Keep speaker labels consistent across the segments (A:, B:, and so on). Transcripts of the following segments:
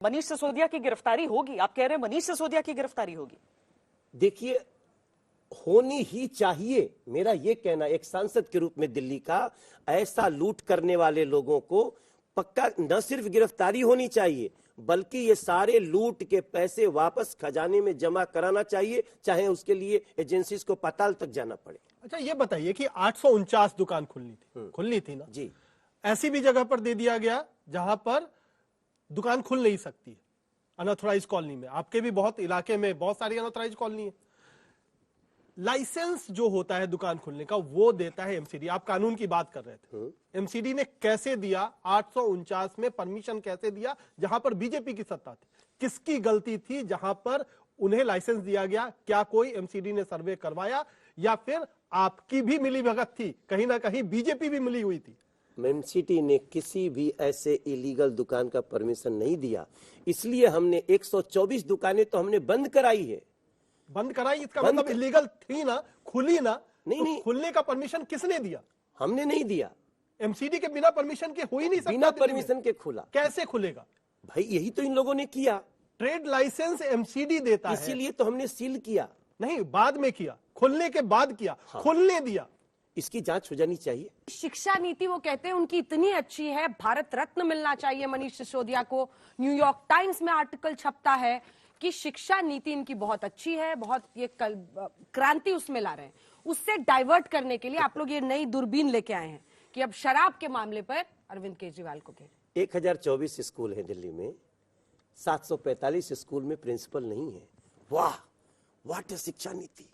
A: मनीष सिसोदिया की गिरफ्तारी होगी? आप कह रहे हैं मनीष सिसोदिया की गिरफ्तारी होगी?
B: देखिए, होनी ही चाहिए। मेरा ये कहना, एक सांसद के रूप में दिल्ली का, ऐसा लूट करने वाले लोगों को पक्का न सिर्फ गिरफ्तारी होनी चाहिए, बल्कि ये सारे लूट के पैसे वापस खजाने में जमा कराना चाहिए, चाहे उसके लिए एजेंसीज को पाताल तक जाना पड़े।
C: अच्छा, ये बताइए कि 849 दुकान खुलनी थी ना
B: जी,
C: ऐसी भी जगह पर दे दिया गया जहां पर दुकान खुल नहीं सकती है, अनऑथराइज कॉलोनी में। आपके भी बहुत इलाके में बहुत सारी अनऑथराइज कॉलोनी है। लाइसेंस जो होता है दुकान खुलने का वो देता है एमसीडी। आप कानून की बात कर रहे थे, एमसीडी ने कैसे दिया? 849 में परमिशन कैसे दिया जहां पर बीजेपी की सत्ता थी? किसकी गलती थी जहां पर उन्हें लाइसेंस दिया गया? क्या कोई एमसीडी ने सर्वे करवाया या फिर आपकी भी मिली भगत थी? कहीं ना कहीं बीजेपी भी मिली हुई थी।
B: एमसीडी ने किसी भी ऐसे इलीगल दुकान का परमिशन नहीं दिया, इसलिए हमने 124 दुकानें तो हमने बंद कराई है।
C: बंद कराई इसका मतलब इलीगल थी ना, खुली ना?
B: नहीं,
C: तो
B: नहीं,
C: खुलने का परमिशन किसने दिया?
B: हमने नहीं दिया।
C: एमसीडी के बिना परमिशन के हो ही नहीं सकता।
B: बिना परमिशन के खुला
C: कैसे खुलेगा
B: भाई? यही तो इन लोगों ने किया।
C: ट्रेड लाइसेंस एमसीडी देता है,
B: इसीलिए तो हमने सील किया।
C: नहीं, बाद में किया, खुलने के बाद किया। हाँ। खुलने दिया।
B: इसकी जांच हो जानी चाहिए।
D: शिक्षा नीति वो कहते हैं उनकी इतनी अच्छी है, भारत रत्न मिलना चाहिए मनीष सिसोदिया को। न्यूयॉर्क टाइम्स में आर्टिकल छपता है कि शिक्षा नीति इनकी बहुत अच्छी है, बहुत ये क्रांति उसमें ला रहे हैं। उससे डाइवर्ट करने के लिए आप लोग ये नई दूरबीन लेके आए हैं कि अब शराब के मामले पर अरविंद केजरीवाल को घेरे।
B: 1024 स्कूल है दिल्ली में, 745 स्कूल में प्रिंसिपल नहीं है। वाह, व्हाट शिक्षा नीति।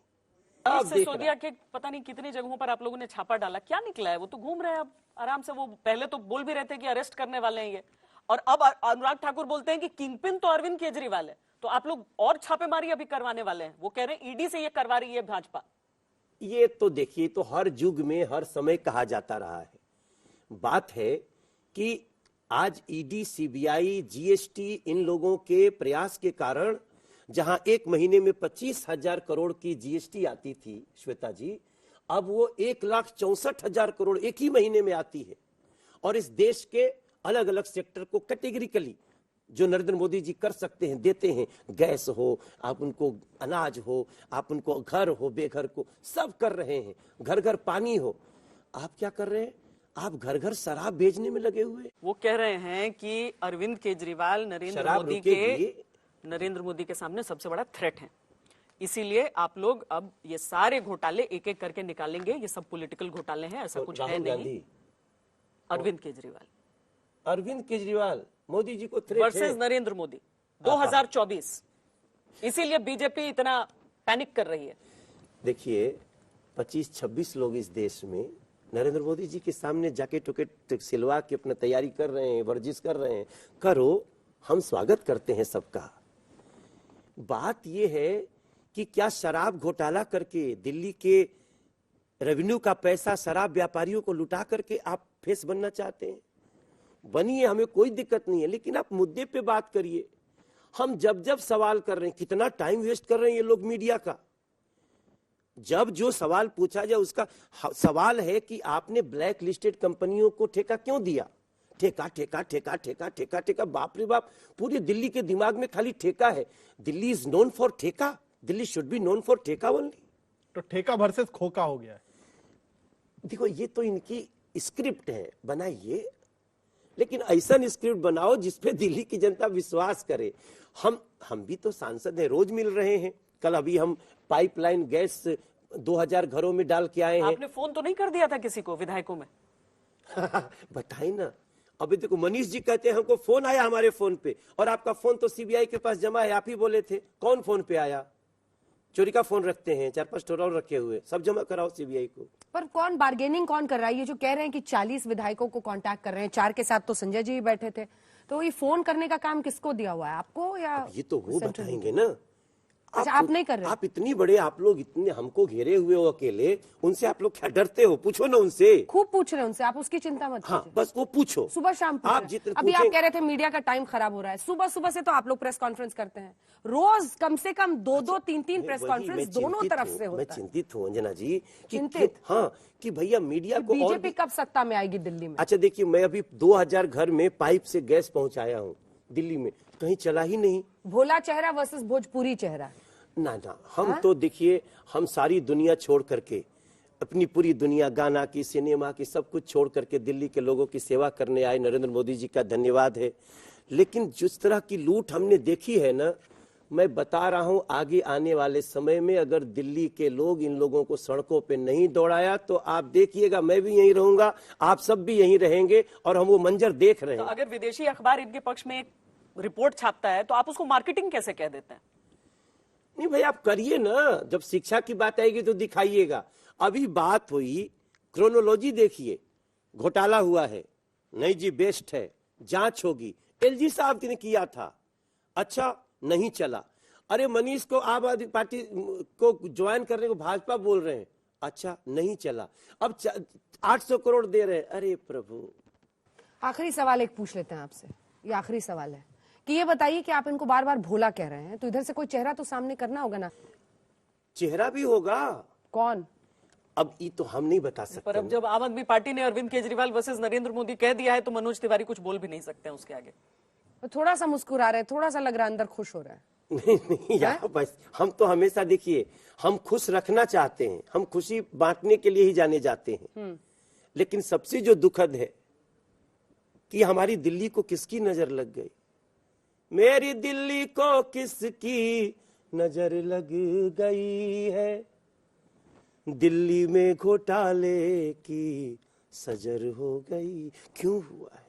A: सिसोदिया के पता नहीं कितनी जगहों पर आप लोगों ने छापा डाला, क्या निकला है? वो तो घूम रहे हैं अब आराम से। वो पहले तो बोल भी रहे थे कि अरेस्ट करने वाले हैं ये, और अब अनुराग ठाकुर बोलते हैं कि किंगपिन तो अरविंद केजरीवाल है। तो आप लोग और छापेमारी अभी करवाने वाले हैं। वो कह रहे हैं ईडी से ये करवा रही है भाजपा।
B: ये तो देखिए, तो हर युग में हर समय कहा जाता रहा है। बात है कि आज ईडी, सीबीआई, जीएसटी, इन लोगों के प्रयास के कारण जहां एक महीने में 25,000 करोड़ की जीएसटी आती थी श्वेता जी, अब वो 1,64,000 करोड़ एक ही महीने में आती है। और इस देश के अलग अलग सेक्टर को कैटेगरिकली जो नरेंद्र मोदी जी कर सकते हैं देते हैं। गैस हो, आप उनको अनाज हो, आप उनको घर हो, बेघर को सब कर रहे हैं। घर घर पानी हो। आप क्या कर रहे हैं? आप घर घर शराब बेचने में लगे हुए।
A: वो कह रहे हैं कि अरविंद केजरीवाल नरेंद्र मोदी के सामने सबसे बड़ा थ्रेट है, इसीलिए आप लोग अब ये सारे घोटाले एक एक करके निकालेंगे। ये सब पॉलिटिकल घोटाले हैं, ऐसा कुछ है नहीं। अरविंद केजरीवाल मोदी जी को थ्रेट वर्सेस नरेंद्र मोदी 2024, इसीलिए बीजेपी इतना पैनिक कर रही है।
B: देखिए, 25-26 लोग इस देश में नरेंद्र मोदी जी के सामने जाके टुकट सिलवा के अपना तैयारी कर रहे हैं, वर्जिश कर रहे हैं। करो, हम स्वागत करते हैं सबका। बात यह है कि क्या शराब घोटाला करके दिल्ली के रेवेन्यू का पैसा शराब व्यापारियों को लुटा करके आप फेस बनना चाहते हैं? बनिए, हमें कोई दिक्कत नहीं है, लेकिन आप मुद्दे पे बात करिए। हम जब जब सवाल कर रहे हैं, कितना टाइम वेस्ट कर रहे हैं ये लोग मीडिया का। जब जो सवाल पूछा जाए उसका सवाल है कि आपने ब्लैक लिस्टेड कंपनियों को ठेका क्यों दिया? ठेका ठेका ठेका ठेका ठेका ठेका, बाप रे बाप, पूरी दिल्ली के दिमाग में खाली ठेका है। दिल्ली इज नोन फॉर ठेका, Delhi should be known for ठेका ओनली।
C: तो ठेका वर्सेस खोका हो गया है।
B: देखो, ये तो इनकी स्क्रिप्ट है, बनाइए, लेकिन ऐसा स्क्रिप्ट बनाओ जिसपे दिल्ली की जनता विश्वास करे। हम भी तो सांसद हैं, रोज मिल रहे हैं। कल अभी हम पाइपलाइन गैस 2000 घरों में डाल के आए हैं।
A: आपने फोन तो नहीं कर दिया था किसी को, विधायकों में?
B: बताइए ना। अभी देखो, मनीष जी कहते हैं हमको फोन आया हमारे फोन पे, और आपका फोन तो सीबीआई के पास जमा है। आप ही बोले थे। कौन फोन पे आया? चोरी का फोन रखते हैं, 4-5 टोरा रखे हुए, सब जमा कराओ सीबीआई को।
D: पर कौन बार्गेनिंग कौन कर रहा है? ये जो कह रहे हैं कि 40 विधायकों को कांटेक्ट कर रहे हैं, 4 के साथ तो संजय जी भी बैठे थे, तो ये फोन करने का काम किसको दिया हुआ है, आपको या?
B: ये तो वो बताएंगे ना।
D: अच्छा, आप नहीं कर रहे?
B: आप इतनी बड़े, आप लोग इतने हमको घेरे हुए हो अकेले, उनसे आप लोग क्या डरते हो? पूछो ना उनसे।
D: खूब पूछ रहे हैं उनसे, आप उसकी चिंता मत कीजिए।
B: हाँ, बस वो पूछो,
D: सुबह शाम पूछ
B: आप
D: रहे
B: जितने
D: अभी आप कह रहे थे मीडिया का टाइम खराब हो रहा है। सुबह सुबह से तो आप लोग प्रेस कॉन्फ्रेंस करते हैं, रोज कम से कम 2-2, 3-3 प्रेस कॉन्फ्रेंस दोनों तरफ से होता है।
B: मैं चिंतित हूँ अंजना जी कि भैया मीडिया को।
D: बीजेपी कब सत्ता में आएगी दिल्ली में?
B: अच्छा देखिए, मैं अभी 2000 घर में पाइप से गैस पहुंचाया हूँ दिल्ली में। कहीं चला ही नहीं।
D: भोला चेहरा वर्सेस भोजपुरी चेहरा।
B: ना ना, हम तो देखिए, हम सारी दुनिया छोड़ करके, अपनी पूरी दुनिया, गाना की, सिनेमा की, सब कुछ छोड़ करके दिल्ली के लोगों की सेवा करने आए। नरेंद्र मोदी जी का धन्यवाद है। लेकिन जिस तरह की लूट हमने देखी है ना, मैं बता रहा हूं, आगे आने वाले समय में अगर दिल्ली के लोग इन लोगों को सड़कों पे नहीं दौड़ाया तो आप देखिएगा, मैं भी यहीं रहूंगा, आप सब भी यहीं रहेंगे, और हम वो मंजर देख रहे
A: तो
B: हैं।
A: अगर विदेशी अखबार इनके पक्ष में एक रिपोर्ट छापता है तो आप उसको मार्केटिंग कैसे कह देते हैं?
B: नहीं भाई, आप करिए ना, जब शिक्षा की बात आएगी तो दिखाइएगा। अभी बात हुई, क्रोनोलॉजी देखिए, घोटाला हुआ है, नहीं जी बेस्ट है, जांच होगी, एलजी साहब ने किया था, अच्छा नहीं चला। अरे मनीष को आम आदमी पार्टी को ज्वाइन करने को भाजपा बोल रहे हैं, अच्छा नहीं चला। अब 800 करोड़ दे रहे हैं, अरे प्रभु।
D: आखिरी सवाल एक पूछ लेते हैं आपसे, ये आखिरी सवाल है कि ये बताइए कि आप इनको बार बार भोला कह रहे हैं, तो इधर से कोई चेहरा तो सामने करना होगा ना।
B: चेहरा भी होगा।
D: कौन?
B: अब ये तो हम नहीं बता सकते।
A: पर अब जब आम आदमी पार्टी ने अरविंद केजरीवाल वर्सेस नरेंद्र मोदी कह दिया है तो मनोज तिवारी कुछ बोल भी नहीं सकते हैं उसके आगे।
D: तो थोड़ा सा मुस्कुरा रहे हैं, थोड़ा सा लग रहा है अंदर खुश हो रहा है।
B: नहीं नहीं यार, बस हम तो हमेशा देखिए, हम खुश रखना चाहते हैं, हम खुशी बांटने के लिए ही जाने जाते हैं। लेकिन सबसे जो दुखद है कि हमारी दिल्ली को किसकी नजर लग गई, मेरी दिल्ली को किसकी नजर लग गई है, दिल्ली में घोटाले की सजर हो गई। क्यों हुआ है?